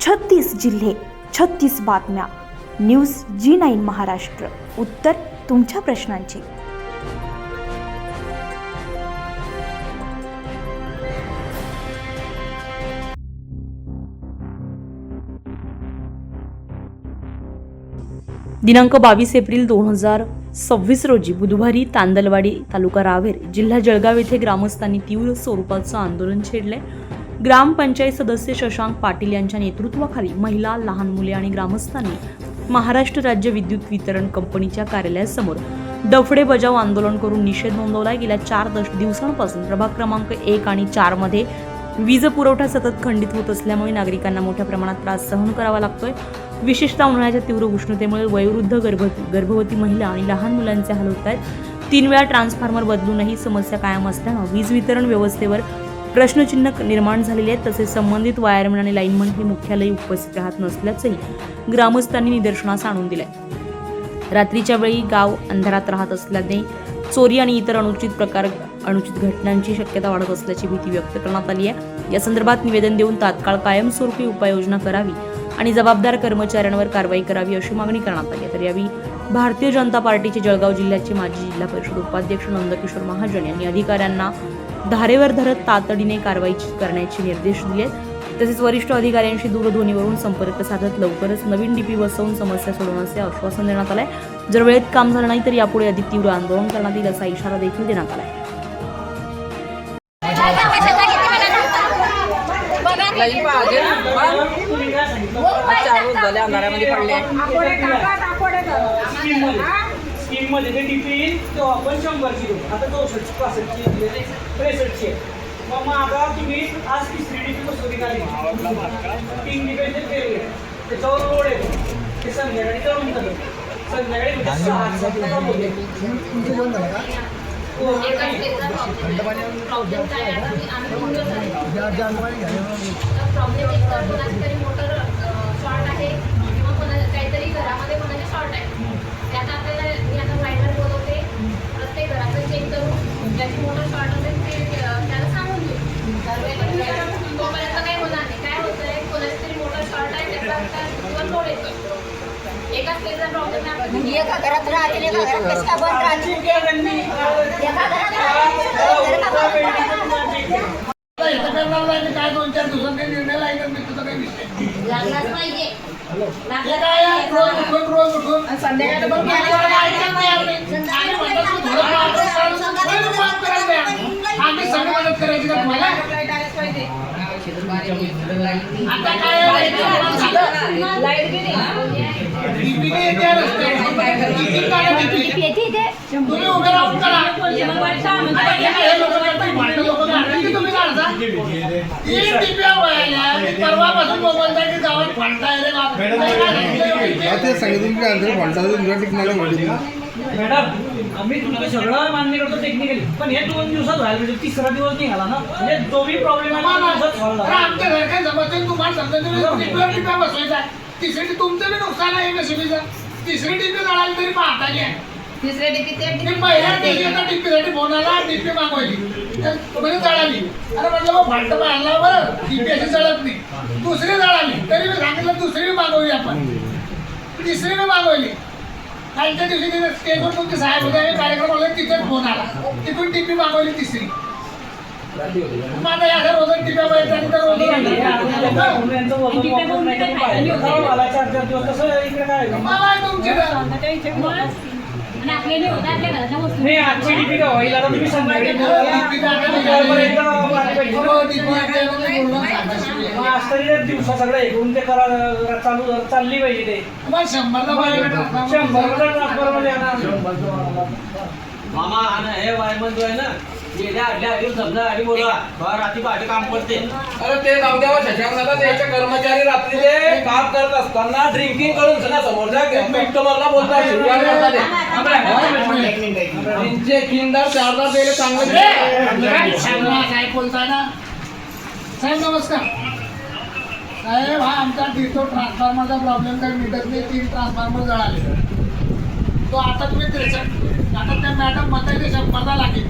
36 जिल्हे, 36 बातम्या. News G9 Maharashtra. उत्तर तुमच्या प्रश्नांची. दिनांक 22 एप्रिल 2026 रोजी बुधवारी तांदलवाडी तालुका रावेर जिल्हा जळगाव येथे ग्रामस्थांनी तीव्र स्वरूपाचं आंदोलन छेडले. ग्रामपंचायत सदस्य शशांक पाटील यांच्या नेतृत्वाखाली महिला, लहान मुले आणि ग्रामस्थांनी महाराष्ट्र राज्य विद्युत वितरण कंपनीच्या कार्यालयासमोर डफडे बजाव आंदोलन करून निषेध नोंदवला. गेल्या 4 दिवसांपासून प्रभाग क्रमांक 1 आणि 4 मध्ये वीज पुरवठा सतत खंडित होत असल्यामुळे नागरिकांना मोठ्या प्रमाणात त्रास सहन करावा लागतोय. विशेषतः उन्हाळ्याच्या तीव्र उष्णतेमुळे वयोवृद्ध, गर्भवती महिला आणि लहान मुलांचे हाल होत आहेत. 3 वेळा ट्रान्सफॉर्मर बदलूनही समस्या कायम असल्यानं वीज वितरण व्यवस्थेवर प्रश्नचिन्ह निर्माण झालेले आहेत. तसेच संबंधित वायरमन आणि लाईनमन हे मुख्यालयी उपस्थित राहत नसल्याचंही ग्रामस्थांनी निदर्शनास आणून दिलंय. रात्रीच्या वेळी गाव अंधारात राहत असल्याने चोरी आणि इतर अनुचित घटनांची शक्यता वाढत असल्याची भीती व्यक्त करण्यात आली आहे. या संदर्भात निवेदन देऊन तात्काळ कायमस्वरूपी उपाययोजना करावी आणि जबाबदार कर्मचाऱ्यांवर कारवाई करावी अशी मागणी करण्यात आली. तर यावेळी भारतीय जनता पार्टीचे जळगाव जिल्ह्याचे माजी जिल्हा परिषद उपाध्यक्ष नंदकिशोर महाजन यांनी अधिकाऱ्यांना धारेवर धरत तातडीने कारवाई करण्याचे निर्देश दिले. तसेच वरिष्ठ अधिकाऱ्यांशी दूरध्वनीवरून संपर्क साधत लवकरच नवीन डीपी बसवून समस्या सोडवण्याचे आश्वासन देण्यात आले. जर वेळेत काम झालं नाही तर यापुढे अधिक तीव्र आंदोलन करण्यात येईल असा इशारा देखील देण्यात आला. स्कीम मध्ये ते डीपी येईल तो आपण 100ची देऊ. आता 64-65ची 63ची मग आता तुम्ही आज 3री डीपी बसवली झाली 3 डीपी त्याच्यावर रोड येतो ते संध्याकाळी करून झालं. संध्याकाळी काहीतरी घरामध्ये कोणाचे शॉर्ट आहे त्यात आपल्याला मी आता फायनल बोलवते. प्रत्येक घराचं चेक करून ज्याची मोटर शॉर्ट असेल ते त्याला सांगून देऊ. तोपर्यंत काही होणार नाही. काय होतंय, कोणाची तरी मोटर शॉर्ट आहे त्याचा लोड येतो. एकाच केसचा प्रॉब्लेम आहे. एका घरात राहतील, एका घरात कसं काय बंद राहतील, एका घरात काय 2-4 दिवसांनी निर्णय लागला मी तुझा काही विषय लागलाच पाहिजे. रोज उठून संध्याकाळी आम्ही सगळी मदत करायची का तुम्हाला? आता काय तुम्ही उभे राहून करा. परवापासून मोबाईल गावात फांडताय रे मॅडम, आम्ही तुमचं सगळं मान्य करतो टेक्निकली, पण हे 2 दिवसात व्हायला म्हणजे 3रा दिवस निघाला ना, म्हणजे जो बी प्रॉब्लेम आहे आमच्या घर काय समजते तुम्हाला समजा बसवायचा. 3री तुमचं बी नुकसान आहे नशिबीचं. 3री डीपी जळाली तरी पाहता घ्या. 3ऱ्या डीपी पहिल्या डीपीसाठी फोन आला, डीपी मागवली म्हणजे जळाली. अरे म्हटलं मग फाल्ट मारला बरं, डीपी अशी जळत नाही. 2री जळाली तरी मी सांगितलं 2री मागवली आपण, 3री मी मागवली. कालच्या दिवशी तिथे स्टेजवर तुमचे साहेब होते, कार्यक्रम होता, तिथेच फोन आला, तिथून डीपी मागवली 3री. मग आता या रोज टिप्या मला तुमची आजची डीपी का होईल आता तुम्ही संध्याकाळी दिवसा सगळं ऐकून ते करा चालली पाहिजे. ते 100 ट्रान्सफर मध्ये मामा हे वायरमन जो आहे ना समजा बोला रात्री पहाटे काम करते. अरे ते जाऊ द्यावा शशांक, त्याचे कर्मचारी रात्रीचे काम करत असताना ड्रिंकिंग करून समोरच्या कस्टमरला बोलतात त्यांचे 3-4 दिले चांगले. काय बोलताय ना साहेब? नमस्कार साहेब. हा आमचा डिटो ट्रान्सफॉर्मरचा प्रॉब्लेम काही मिटत नाही. 3 ट्रान्सफॉर्मर जळाले. तो आता तुम्ही 63 आता त्या मॅडम म्हणताय 100ला लागेल.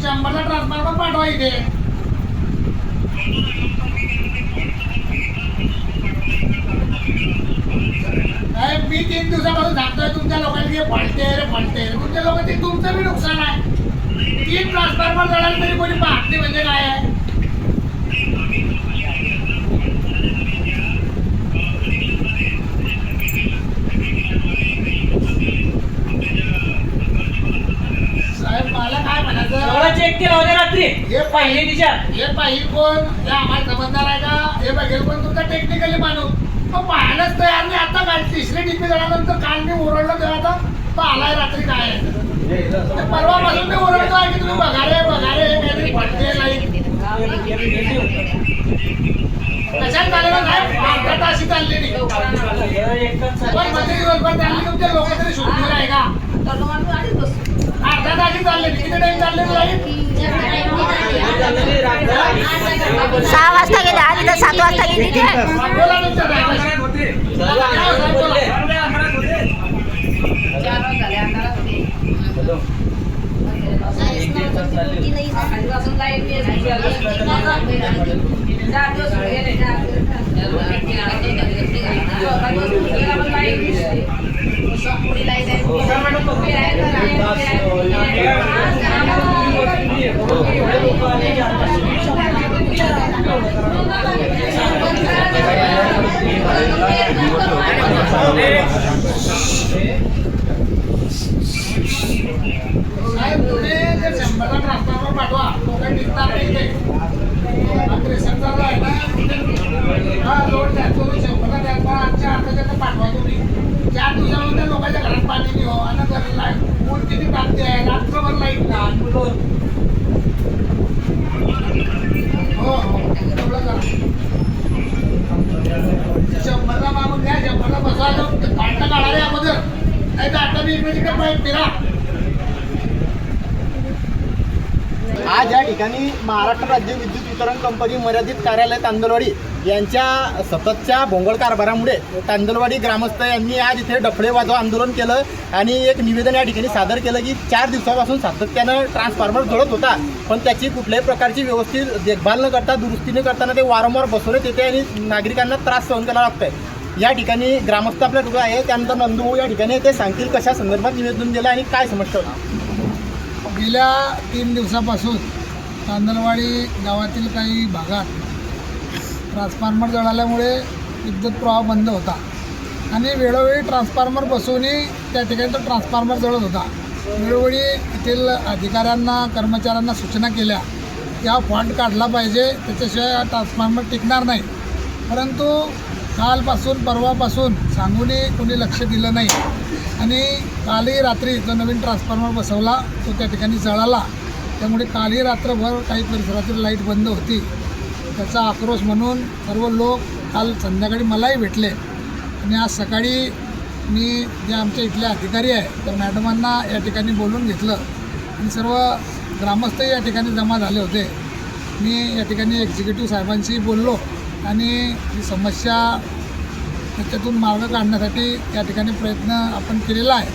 100ला ट्रान्सफॉर्मर पाठवा इथे. मी 3 दिवसापासून सांगतोय तुमच्या लोकांनी फॉल्टे तुमच्या लोकांचे तुमचं बी नुकसान आहे. 3 ट्रान्सफॉर्मर जळाले तरी कोणी पाहत नाही म्हणजे काय आहे. साहेब मला काय म्हणायचं, चेक केला होता रात्री हे पाहिले तिच्या हे पाहिजे कोण, हे आम्हाला समजणार आहे का, हे बघेल कोण तुमचा टेक्निकली माणूस. तो पाहायलाच तयार नाही. आता काय 3री डीपी झाल्यानंतर काल मी ओरडलो तेव्हा आता तो आलाय रात्री काय आहे. ते परवापासून मी ओरडतोय की तुम्ही बघा रे हे काहीतरी फटके लाईट कशात चाललेलं नाही. अर्धा तास चालले नाही पण मध्ये दिवसभर चालली तुमचे लोक तरी शुद्धीवर आहे का. अर्धा तास चालले किती टाइम चालले लाईट. 6 वाजता गेले आधी तर 7 वाजता गेली ते. बोला तुमच्या ड्रायव्हरशी. साहेब तुम्ही ते 100ला ट्रान्सफॉर्मर पाठवा. लोकांनी टिकणार नाही इथे. रेशनचा जो आहे ना हा लोड द्या. तो 100ला द्या. आजच्या अर्ध्याच्या पाठवा तुम्ही. 4 दिवसामध्ये लोकांच्या घरात पाणी नाही हो. आणि लाईट ऊन किती टाकते आहे. रात्रभर लाईट ना हो तेवढं करा. 100ला मागून द्या. 100ला बसवा. काढता काढा रे अगोदर नाही तर आता मी इकडे तिकडे पाईप फिरा. आज या ठिकाणी महाराष्ट्र राज्य विद्युत वितरण कंपनी मर्यादित कार्यालय तांदलवाडी यांच्या सततच्या भोंगळ कारभारामुळे तांदलवाडी ग्रामस्थ यांनी आज इथे डफळे वाजवा आंदोलन केलं आणि एक निवेदन या ठिकाणी सादर केलं की 4 दिवसापासून सातत्यानं ट्रान्सफॉर्मर जळत होता पण त्याची कुठल्याही प्रकारची व्यवस्थित देखभाल न करता दुरुस्ती न करताना ते वारंवार बसवण्यात येते आणि नागरिकांना त्रास सहन करावा लागतोय. या ठिकाणी ग्रामस्थ आपल्या ठिकाणी आहे. त्यानंतर नंदू या ठिकाणी ते सांगतील कशा संदर्भात निवेदन दिलं आणि काय समस्या होती. गेल्या 3 दिवसापासून तांदलवाडी गावातील काही भागात ट्रान्सफॉर्मर जळाल्यामुळे विद्युत प्रवाह बंद होता आणि वेळोवेळी ट्रान्सफॉर्मर बसवूनही त्या ठिकाणी तो ट्रान्सफॉर्मर जळत होता. वेळोवेळी येथील अधिकाऱ्यांना कर्मचाऱ्यांना सूचना केल्या की हा फॉल्ट काढला पाहिजे त्याच्याशिवाय हा ट्रान्सफॉर्मर टिकणार नाही. परंतु कालपासून परवापासून सांगूनही कोणी लक्ष दिलं नाही आणि कालही रात्री जो नवीन ट्रान्सफॉर्मर बसवला तो त्या ठिकाणी जळाला. त्यामुळे कालही रात्रभर काही परिसरातील लाईट बंद होती. त्याचा आक्रोश म्हणून सर्व लोक काल संध्याकाळी मलाही भेटले आणि आज सकाळी मी जे आमच्या इथले अधिकारी आहे त्या मॅडमांना या ठिकाणी बोलून घेतलं आणि सर्व ग्रामस्थही या ठिकाणी जमा झाले होते. मी या ठिकाणी एक्झिक्युटिव्ह साहेबांशी बोललो आणि ही समस्या त्याच्यातून मार्ग काढण्यासाठी या ठिकाणी प्रयत्न आपण केलेला आहे.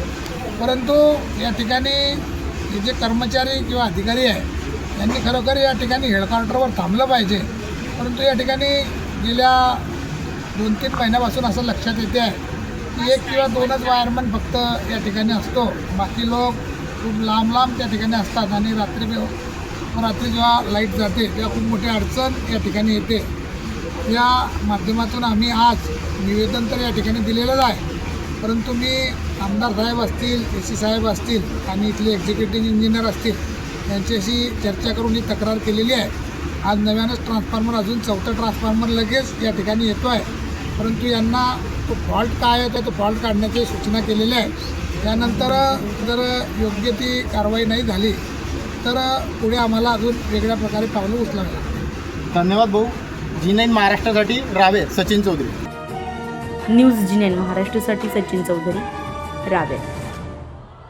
परंतु या ठिकाणी हे जे कर्मचारी किंवा अधिकारी आहे यांनी खरोखर या ठिकाणी हेडक्वार्टरवर थांबलं पाहिजे. परंतु या ठिकाणी गेल्या 2-3 महिन्यापासून असं लक्षात येते आहे की 1 किंवा 2च वायरमन फक्त या ठिकाणी असतो. बाकी लोक खूप लांब त्या ठिकाणी असतात आणि रात्री जेव्हा लाईट जाते तेव्हा खूप मोठी अडचण या ठिकाणी येते. या माध्यमातून आम्ही आज निवेदन तर या ठिकाणी दिलेलंच आहे. परंतु मी आमदार साहेब असतील, AC साहेब असतील आणि इथले एक्झिक्युटिव्ह इंजिनियर असतील यांच्याशी चर्चा करून ही तक्रार केलेली आहे. आज नव्यानंच ट्रान्सफॉर्मर अजून 4थं ट्रान्सफॉर्मर लगेच या ठिकाणी येतो आहे. परंतु यांना तो फॉल्ट काय आहे तो फॉल्ट काढण्याची सूचना केलेली आहे. त्यानंतर जर योग्य ती कारवाई नाही झाली तर पुढे आम्हाला अजून वेगळ्या प्रकारे पावलं उचलावी लागतील. धन्यवाद भाऊ. G9 महाराष्ट्रासाठी रावे सचिन चौधरी. न्यूज G9 महाराष्ट्रासाठी सचिन चौधरी रावेर.